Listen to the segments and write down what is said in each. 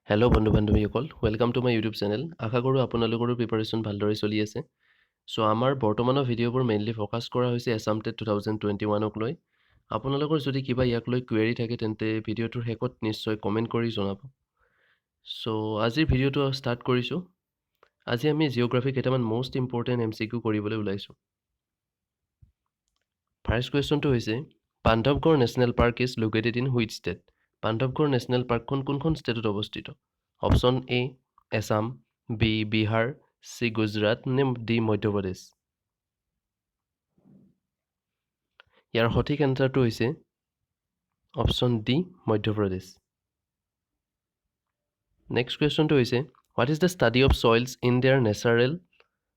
hello' বন্ধু বান্ধৱীসকল welcome to my YouTube channel আশা কৰোঁ আপোনালোকৰো প্ৰিপাৰেশ্যন ভালদৰে চলি আছে চ' আমাৰ বৰ্তমানৰ ভিডিঅ'বোৰ মেইনলি ফ'কাছ কৰা হৈছে আছাম টেট 2021ক লৈ আপোনালোকৰ যদি কিবা ইয়াক লৈ কুৱেৰি থাকে তেন্তে ভিডিঅ'টোৰ শেষত নিশ্চয় কমেণ্ট কৰি জনাব চ' আজিৰ ভিডিঅ'টো ষ্টাৰ্ট কৰিছোঁ আজি আমি জিঅ'গ্ৰাফী কেইটামান মষ্ট ইম্পৰ্টেণ্ট MCQ কৰিবলৈ ওলাইছোঁ ফাৰ্ষ্ট কুৱেশ্যনটো হৈছে Bandhavgarh national park is located in which state Bandhavgarh national পাৰ্কখন কোনখন ষ্টেটত অৱস্থিত option A Assam B Bihar C Gujarat নে ডি মধ্যপ্ৰদেশ ইয়াৰ সঠিক এনচাৰটো হৈছে অপশ্যন ডি মধ্যপ্ৰদেশ নেক্সট কুৱেশ্যনটো হৈছে what is the study of soils in their natural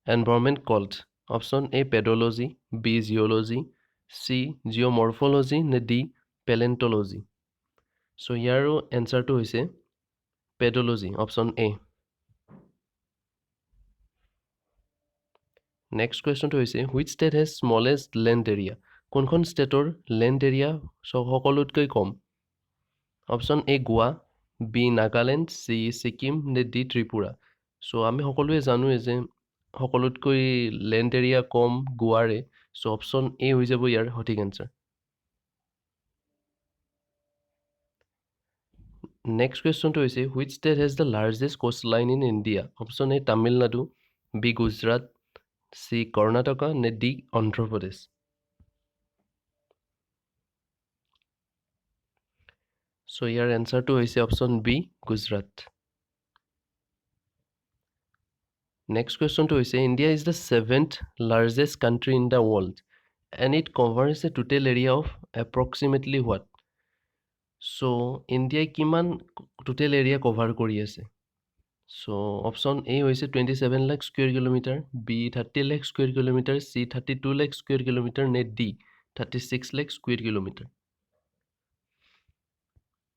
environment called option A pedology B geology C geomorphology নে ডি পেলেণ্টলজি চ' ইয়াৰো এনচাৰটো হৈছে পেডলজি অপশ্যন এ নেক্সট কুৱেশ্যনটো হৈছে which state has smallest land area কোনখন ষ্টেটৰ land area সকলোতকৈ কম option A Goa B Nagaland C Sikkim নে ডি ত্ৰিপুৰা চ' আমি সকলোৱে জানোৱে যে সকলোতকৈ লেণ্ড এৰিয়া কম গোৱাৰে চ' অপশ্যন এ হৈ যাব ইয়াৰ সঠিক এনচাৰ নেক্সট কুৱেশ্যনটো হৈছে which state has the largest coastline in India option A Tamil Nadu B Gujarat C Karnataka নে ডি অন্ধ্ৰপ্ৰদেশ চ' ইয়াৰ এনচাৰটো হৈছে অপশ্যন বি গুজৰাট নেক্সট কুৱেশ্যনটো হৈছে India is the seventh largest country in the world and it covers a total area of approximately what so' ইণ্ডিয়াই কিমান total area cover কৰি আছে চ' অপশ্যন এ হৈছে 27 lakh square kilometre B 30 lakh square kilometre C 32 lakh square kilometre নে D 36 lakh square kilometre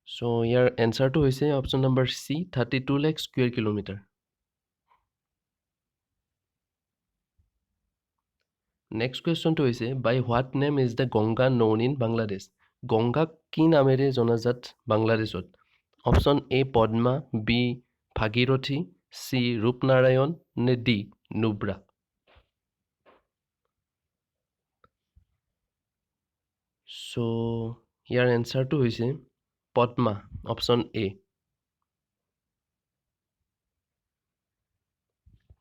so' ইয়াৰ এনচাৰটো হৈছে option number C 32 lakh square kilometre next কুৱেশ্যনটো হৈছে by what name is the Ganga known in Bangladesh গংগাক কি নামেৰে জনাজাত বাংলাদেশত option A Padma B Bhagirathi C Rupnarayan নে ডি নুব্ৰা চ' ইয়াৰ এনচাৰটো হৈছে পদ্মা অপশ্যন এ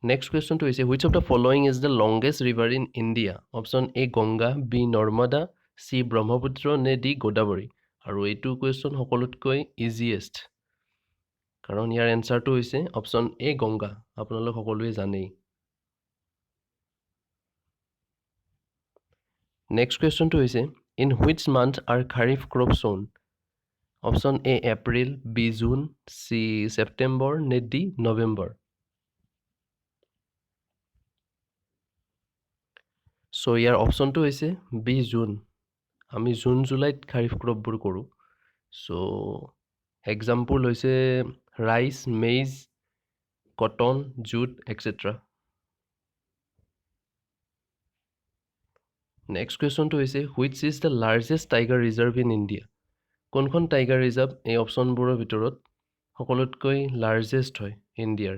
নেক্সট কুৱেশ্যনটো হৈছে which of the following is the longest river in India option A Ganga B Narmada C Brahmaputra নে ডি গোদাবৰী আৰু এইটো কুৱেশ্যন সকলোতকৈ ইজিয়েষ্ট কাৰণ ইয়াৰ এনচাৰটো হৈছে অপশ্যন এ গংগা আপোনালোক সকলোৱে জানেই নেক্সট কুৱেশ্যনটো হৈছে in which month are kharif crop sown option A April B June C September নে ডি নৱেম্বৰ চ' ইয়াৰ অপশ্যনটো হৈছে বি জুন আমি জুন জুলাইত খাৰিফ ক্ৰপবোৰ কৰোঁ চ' এক্সাম্পল হৈছে rice maize cotton jute etcetera next কুৱেশ্যনটো হৈছে which is the largest tiger reserve in India কোনখন টাইগাৰ ৰিজাৰ্ভ এই অপশ্যনবোৰৰ ভিতৰত সকলোতকৈ লাৰ্জেষ্ট হয় ইণ্ডিয়াৰ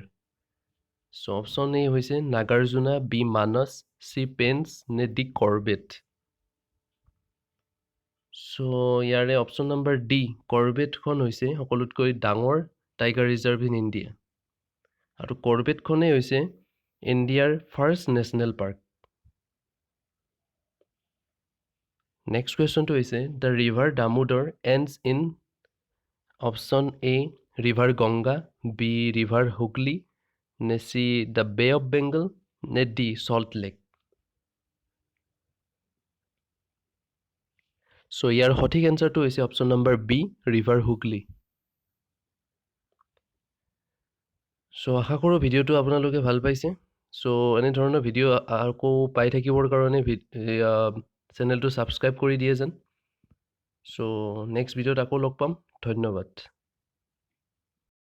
চ' অপশ্যন এ হৈছে নাগাৰ্জুনা বি মানস চি পেঞ্চ নে ডি কৰ্বেট চ' ইয়াৰে অপশ্যন নম্বৰ ডি কৰ্বেটখন হৈছে সকলোতকৈ ডাঙৰ টাইগাৰ ৰিজাৰ্ভ ইন ইণ্ডিয়া আৰু কৰ্বেটখনেই হৈছে ইণ্ডিয়াৰ ফাৰ্ষ্ট নেশ্যনেল পাৰ্ক নেক্সট কুৱেশ্যনটো হৈছে the river Damodar ends in option A river Ganga B river Hooghly নে C the Bay of Bengal নে ডি চল্ট লেক চ' ইয়াৰ সঠিক এনচাৰটো হৈছে option number B river Hooghly so' আশা কৰোঁ ভিডিঅ'টো আপোনালোকে ভাল পাইছে চ' এনেধৰণৰ ভিডিঅ' আকৌ পাই থাকিবৰ কাৰণে চেনেলটো ছাবস্ক্ৰাইব কৰি দিয়ে যেন চ' নেক্সট ভিডিঅ'ত আকৌ লগ পাম ধন্যবাদ